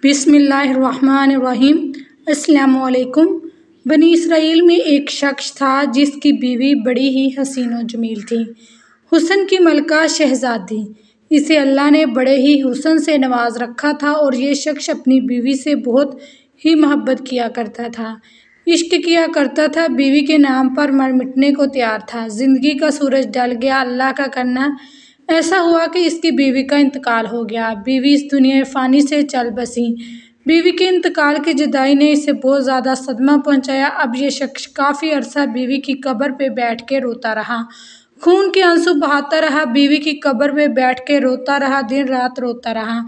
बिस्मिल्लाहिर्रहमानिर्रहीम। अस्सलामुअलैकुम। बनी इसराइल में एक शख्स था जिसकी बीवी बड़ी ही हसीन और जमील थी। हुस्न की मलका शहजादी। इसे अल्लाह ने बड़े ही हुस्न से नवाज रखा था और ये शख्स अपनी बीवी से बहुत ही मोहब्बत किया करता था, इश्क किया करता था। बीवी के नाम पर मर मिटने को तैयार था। जिंदगी का सूरज ढल गया। अल्लाह का करना ऐसा हुआ कि इसकी बीवी का इंतकाल हो गया। बीवी इस दुनिया फ़ानी से चल बसी। बीवी के इंतकाल की जुदाई ने इसे बहुत ज़्यादा सदमा पहुंचाया। अब ये शख्स काफ़ी अरसा बीवी की कब्र पे बैठ के रोता रहा, खून के आंसू बहाता रहा। बीवी की कब्र पे बैठ के रोता रहा, दिन रात रोता रहा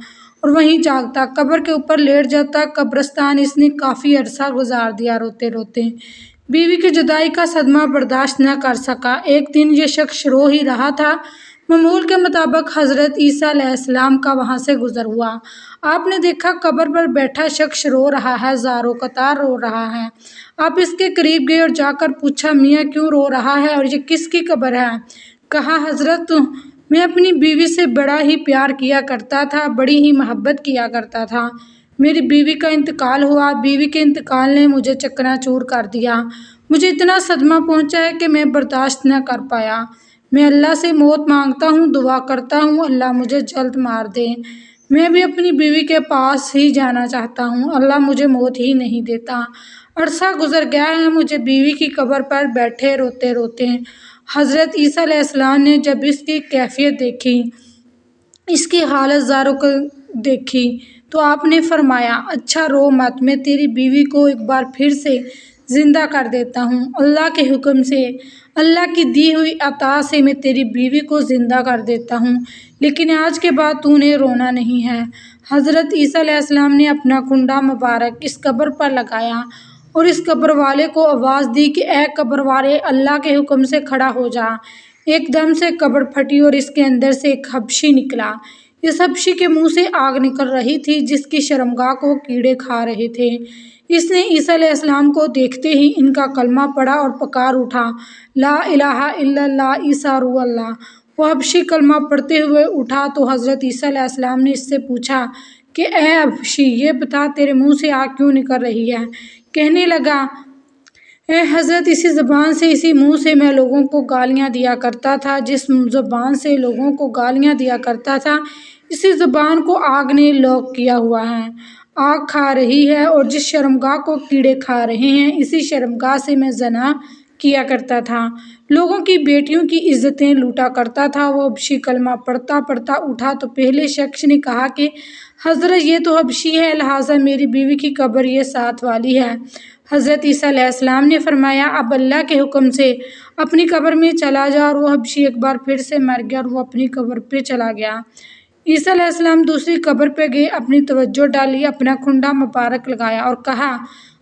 और वहीं जागता, कब्र के ऊपर लेट जाता। कब्रिस्तान इसने काफ़ी अरसा गुजार दिया रोते रोते। बीवी की जुदाई का सदमा बर्दाश्त न कर सका। एक दिन ये शख्स रो ही रहा था। मामूल के मुताबिक हज़रत ईसा अलैहिस्सलाम का वहाँ से गुज़र हुआ। आपने देखा कब्र पर बैठा शख्स रो रहा है, ज़ारो कतार रो रहा है। आप इसके करीब गए और जाकर पूछा, मियाँ क्यों रो रहा है और ये किसकी कब्र है? कहा, हज़रत मैं अपनी बीवी से बड़ा ही प्यार किया करता था, बड़ी ही मोहब्बत किया करता था। मेरी बीवी का इंतकाल हुआ। बीवी के इंतकाल ने मुझे चकनाचूर कर दिया। मुझे इतना सदमा पहुँचा है कि मैं बर्दाश्त न कर पाया। मैं अल्लाह से मौत मांगता हूँ, दुआ करता हूँ अल्लाह मुझे जल्द मार दे। मैं भी अपनी बीवी के पास ही जाना चाहता हूँ, अल्लाह मुझे मौत ही नहीं देता। अरसा गुजर गया है मुझे बीवी की कब्र पर बैठे रोते रोते। हज़रत ईसा अलैहिस्सलाम ने जब इसकी कैफियत देखी, इसकी हालत ज़ारो को देखी, तो आपने फरमाया, अच्छा रो मत, मैं तेरी बीवी को एक बार फिर से ज़िंदा कर देता हूँ। अल्लाह के हुक्म से, अल्लाह की दी हुई अता से मैं तेरी बीवी को ज़िंदा कर देता हूँ, लेकिन आज के बाद तूने रोना नहीं है। हज़रत ईसा अलैहिस्सलाम ने अपना कुंडा मुबारक इस कब्र पर लगाया और इस कब्र वाले को आवाज़ दी कि ए कब्र वाले, अल्लाह के हुक्म से खड़ा हो जा। एकदम से कब्र फटी और इसके अंदर से एक हबशी निकला। इस हबशी के मुंह से आग निकल रही थी जिसकी शर्मगाह को कीड़े खा रहे थे। इसने ईसा अलैहिस्सलाम को देखते ही इनका कलमा पढ़ा और पुकार उठा, ला इलाहा इल्लल्लाह ईसा रूह अल्लाह। वो हबशी कलमा पढ़ते हुए उठा तो हज़रत ईसा अलैहिस्सलाम ने इससे पूछा कि ए हबशी, ये बता तेरे मुंह से आग क्यों निकल रही है? कहने लगा, ए हज़रत, इसी ज़बान से, इसी मुंह से मैं लोगों को गालियाँ दिया करता था। जिस ज़बान से लोगों को गालियाँ दिया करता था, इसी ज़बान को आग ने लॉक किया हुआ है, आग खा रही है। और जिस शर्मगाह को कीड़े खा रहे हैं, इसी शर्मगाह से मैं ज़ना किया करता था, लोगों की बेटियों की इज़्ज़तें लूटा करता था। वो हबशी कलमा पढ़ता पढ़ता उठा तो पहले शख्स ने कहा कि हज़रत, ये तो हबशी है, लिहाजा मेरी बीवी की कब्र ये साथ वाली है। हज़रत ईसा अलैहिस्सलाम ने फरमाया, अब अल्लाह के हुक्म से अपनी कब्र में चला जा। और वो हबशी एक बार फिर से मर गया और वो अपनी कब्र पे चला गया। ईसा अलैहिस्सलाम दूसरी कब्र पे गए, अपनी तवज्जो डाली, अपना खुंडा मुबारक लगाया और कहा,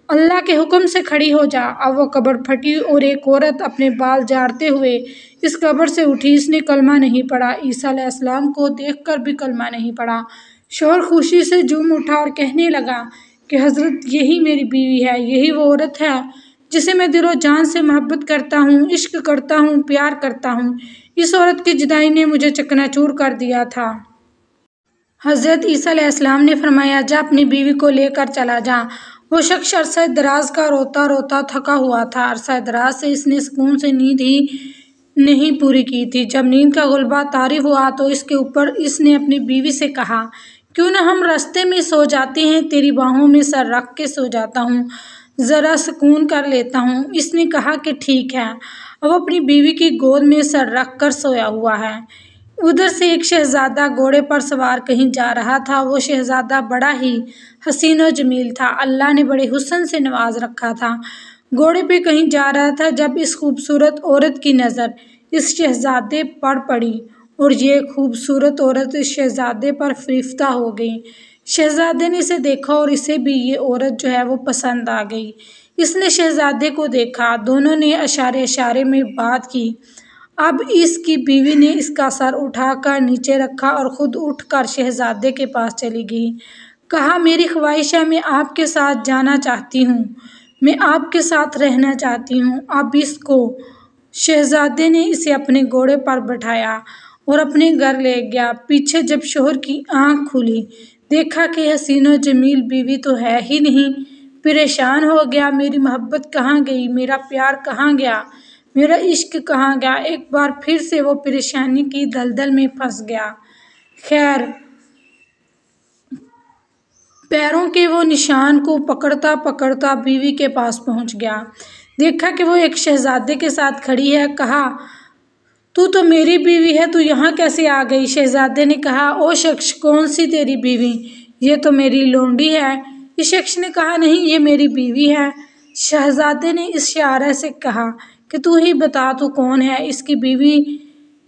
अल्लाह के हुक्म से खड़ी हो जा। अब वो कब्र फटी और एक औरत अपने बाल झाड़ते हुए इस कब्र से उठी। इसने कलमा नहीं पढ़ा, ईसा अलैहिस्सलाम को देखकर भी कलमा नहीं पढ़ा। शौहर खुशी से झूम उठा और कहने लगा कि हज़रत, यही मेरी बीवी है, यही वो औरत है जिसे मैं दिलो जान से मोहब्बत करता हूँ, इश्क करता हूँ, प्यार करता हूँ। इस औरत की जुदाई ने मुझे चकनाचूर कर दिया था। हज़रत ईसा अलैहिस्सलाम ने फरमाया, जा अपनी बीवी को लेकर चला जा। वो शख्स अरसा दराज का रोता रोता थका हुआ था। अरसा दराज से इसने सुकून से नींद ही नहीं पूरी की थी। जब नींद का गुलबा तारी हुआ तो इसके ऊपर इसने अपनी बीवी से कहा, क्यों ना हम रास्ते में सो जाते हैं, तेरी बाहों में सर रख के सो जाता हूँ, ज़रा सुकून कर लेता हूँ। इसने कहा कि ठीक है। अब अपनी बीवी की गोद में सर रख कर सोया हुआ है। उधर से एक शहजादा घोड़े पर सवार कहीं जा रहा था। वो शहजादा बड़ा ही हसीन और जमील था, अल्लाह ने बड़े हुस्न से नवाज रखा था। घोड़े पे कहीं जा रहा था जब इस खूबसूरत औरत की नज़र इस शहजादे पर पड़ी और ये खूबसूरत औरत इस शहजादे पर फरिश्ता हो गई। शहजादे ने इसे देखा और इसे भी ये औरत जो है वो पसंद आ गई। इसने शहजादे को देखा, दोनों ने इशारे इशारे में बात की। अब इसकी बीवी ने इसका सर उठाकर नीचे रखा और ख़ुद उठकर शहजादे के पास चली गई। कहा, मेरी ख्वाहिश है, मैं आपके साथ जाना चाहती हूँ, मैं आपके साथ रहना चाहती हूँ। अब इसको शहजादे ने इसे अपने घोड़े पर बैठाया और अपने घर ले गया। पीछे जब शौहर की आँख खुली, देखा कि हसीन और जमील बीवी तो है ही नहीं। परेशान हो गया, मेरी मोहब्बत कहाँ गई, मेरा प्यार कहाँ गया, मेरा इश्क कहाँ गया। एक बार फिर से वो परेशानी की दलदल में फंस गया। खैर, पैरों के वो निशान को पकड़ता पकड़ता बीवी के पास पहुंच गया। देखा कि वो एक शहजादे के साथ खड़ी है। कहा, तू तो मेरी बीवी है, तू यहाँ कैसे आ गई? शहजादे ने कहा, ओ शख्स, कौन सी तेरी बीवी? ये तो मेरी लोंडी है। इस शख्स ने कहा, नहीं, ये मेरी बीवी है। शहजादे ने इशारे से कहा कि तू ही बता, तू कौन है? इसकी बीवी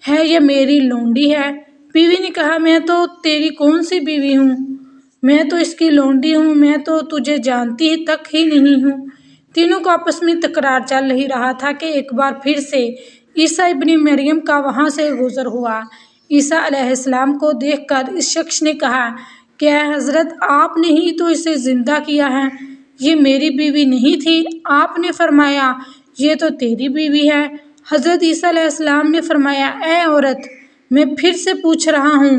है या मेरी लोंडी है? बीवी ने कहा, मैं तो तेरी कौन सी बीवी हूँ, मैं तो इसकी लोंडी हूँ, मैं तो तुझे जानती तक ही नहीं हूँ। तीनों को आपस में तकरार चल ही रहा था कि एक बार फिर से ईसा इब्न मरियम का वहाँ से गुजर हुआ। ईसा अलैहिस्सलाम को देखकर इस शख्स ने कहा, क्या हज़रत, आपने ही तो इसे ज़िंदा किया है, ये मेरी बीवी नहीं थी? आपने फरमाया, ये तो तेरी बीवी है। हज़रत ईसा अलैहिस्सलाम ने फरमाया, ए औरत, मैं फिर से पूछ रहा हूँ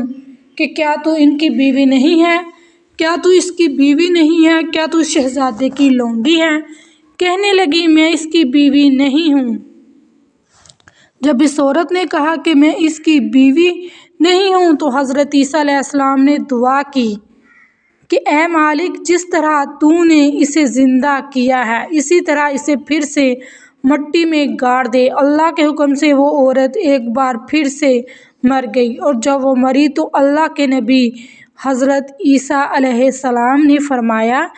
कि क्या तू इनकी बीवी नहीं है? क्या तू इसकी बीवी नहीं है? क्या तू शहजादे की लोंडी है? कहने लगी, मैं इसकी बीवी नहीं हूँ। जब इस औरत ने कहा कि मैं इसकी बीवी नहीं हूँ, तो हज़रत ईसा अलैहिस्सलाम ने दुआ की कि ए मालिक, जिस तरह तूने इसे ज़िंदा किया है, इसी तरह इसे फिर से मट्टी में गाड़ दे। अल्लाह के हुक्म से वो औरत एक बार फिर से मर गई, और जब वो मरी तो अल्लाह के नबी हज़रत ईसा अलैहिस्सलाम ने फरमाया,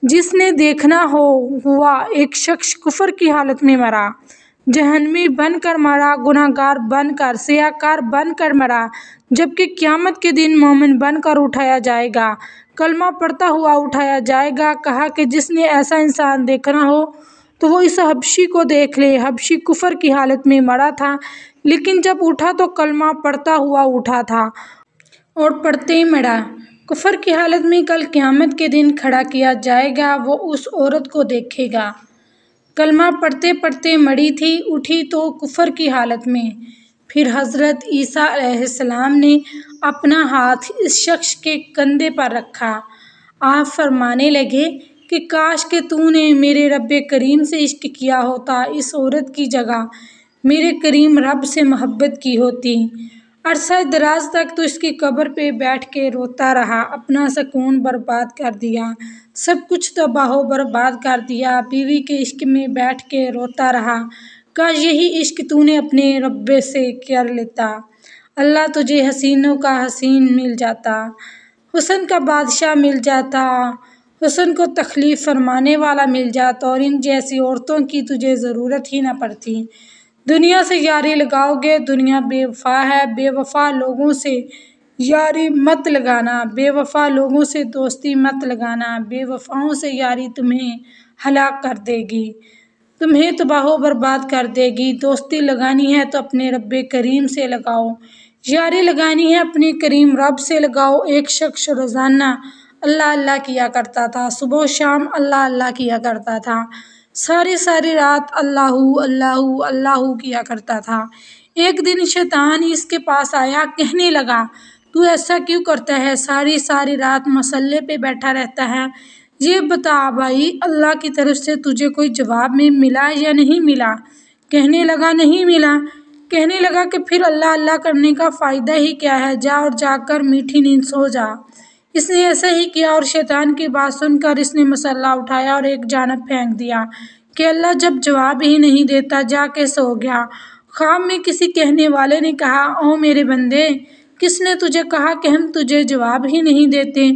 जिसने देखना हो हुआ एक शख्स कुफर की हालत में मरा, जहन्नमी बनकर मरा, गुनाहगार बनकर, सियाकार बनकर मरा, जबकि क़यामत के दिन मोमिन बनकर उठाया जाएगा, कलमा पढ़ता हुआ उठाया जाएगा। कहा कि जिसने ऐसा इंसान देखना हो तो वो इस हबशी को देख ले। हबशी कुफर की हालत में मरा था, लेकिन जब उठा तो कलमा पढ़ता हुआ उठा था और पढ़ते ही मरा। कुफर की हालत में कल क़यामत के दिन खड़ा किया जाएगा। वो उस औरत को देखेगा, कलमा पढ़ते पढ़ते मरी थी, उठी तो कुफर की हालत में। फिर हज़रत ईसा अलैहिस्सलाम ने अपना हाथ इस शख्स के कंधे पर रखा। आप फरमाने लगे कि काश कि तूने मेरे रब्बे करीम से इश्क किया होता, इस औरत की जगह मेरे करीम रब से मोहब्बत की होती। अरसा दराज तक तो इसकी कब्र पे बैठ के रोता रहा, अपना सुकून बर्बाद कर दिया, सब कुछ तबाह बर्बाद कर दिया। बीवी के इश्क में बैठ के रोता रहा, काश यही इश्क तूने अपने रब्बे से कर लेता। अल्लाह तुझे हसीनों का हसीन मिल जाता, हुस्न का बादशाह मिल जाता, हुस्न को तकलीफ़ फरमाने वाला मिल जाता, और इन जैसी औरतों की तुझे ज़रूरत ही ना पड़ती। दुनिया से यारी लगाओगे, दुनिया बेवफा है, बेवफा लोगों से यारी मत लगाना, बेवफा लोगों से दोस्ती मत लगाना, बेवफाओं से यारी तुम्हें हलाक कर देगी, तुम्हें तबाह बर्बाद कर देगी। दोस्ती लगानी है तो अपने रब्बे करीम से लगाओ, यारी लगानी है अपने करीम रब से लगाओ। एक शख्स रोज़ाना अल्लाह अल्लाह किया करता था, सुबह शाम अल्लाह अल्लाह किया करता था, सारी सारी रात अल्लाहू अल्लाहू अल्लाहू किया करता था। एक दिन शैतान इसके पास आया, कहने लगा, तू ऐसा क्यों करता है, सारी सारी रात मसल्ले पे बैठा रहता है? ये बता भाई, अल्लाह की तरफ से तुझे कोई जवाब में मिला या नहीं मिला? कहने लगा, नहीं मिला। कहने लगा कि फिर अल्लाह अल्लाह करने का फ़ायदा ही क्या है, जा और जाकर मीठी नींद सो जा। इसने ऐसा ही किया, और शैतान की बात सुनकर इसने मसल्ला उठाया और एक जानब फेंक दिया कि अल्लाह जब जवाब ही नहीं देता, जाके सो गया। ख्वाब में किसी कहने वाले ने कहा, ओ मेरे बंदे, किसने तुझे कहा कि हम तुझे जवाब ही नहीं देते?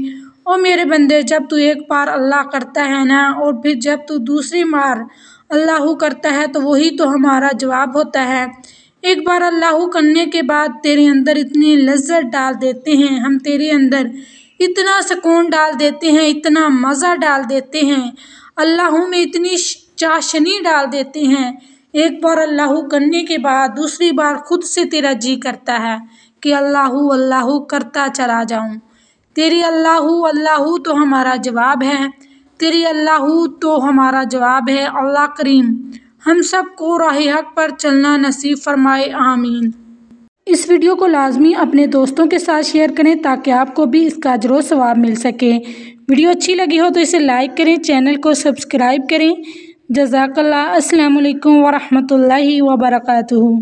ओ मेरे बंदे, जब तू एक बार अल्लाह करता है ना, और फिर जब तू दूसरी बार अल्लाहू करता है, तो वही तो हमारा जवाब होता है। एक बार अल्लाहू करने के बाद तेरे अंदर इतनी लज्जत डाल देते हैं हम, तेरे अंदर इतना सुकून डाल देते हैं, इतना मज़ा डाल देते हैं, अल्लाहू में इतनी चाशनी डाल देते हैं। एक बार अल्लाहू करने के बाद दूसरी बार खुद से तेरा जी करता है कि अल्लाहू अल्लाहू करता चला जाऊं। तेरी अल्लाहू अल्लाहू तो हमारा जवाब है, तेरी अल्लाहू तो हमारा जवाब है। अल्लाह करीम हम सब को राह हक पर चलना नसीब फरमाए, आमीन। इस वीडियो को लाजमी अपने दोस्तों के साथ शेयर करें ताकि आपको भी इसका अजर व सवाब मिल सके। वीडियो अच्छी लगी हो तो इसे लाइक करें, चैनल को सब्सक्राइब करें। जज़ाकल्लाह। अस्सलामु अलैकुम व रहमतुल्लाहि व बरकातुहू।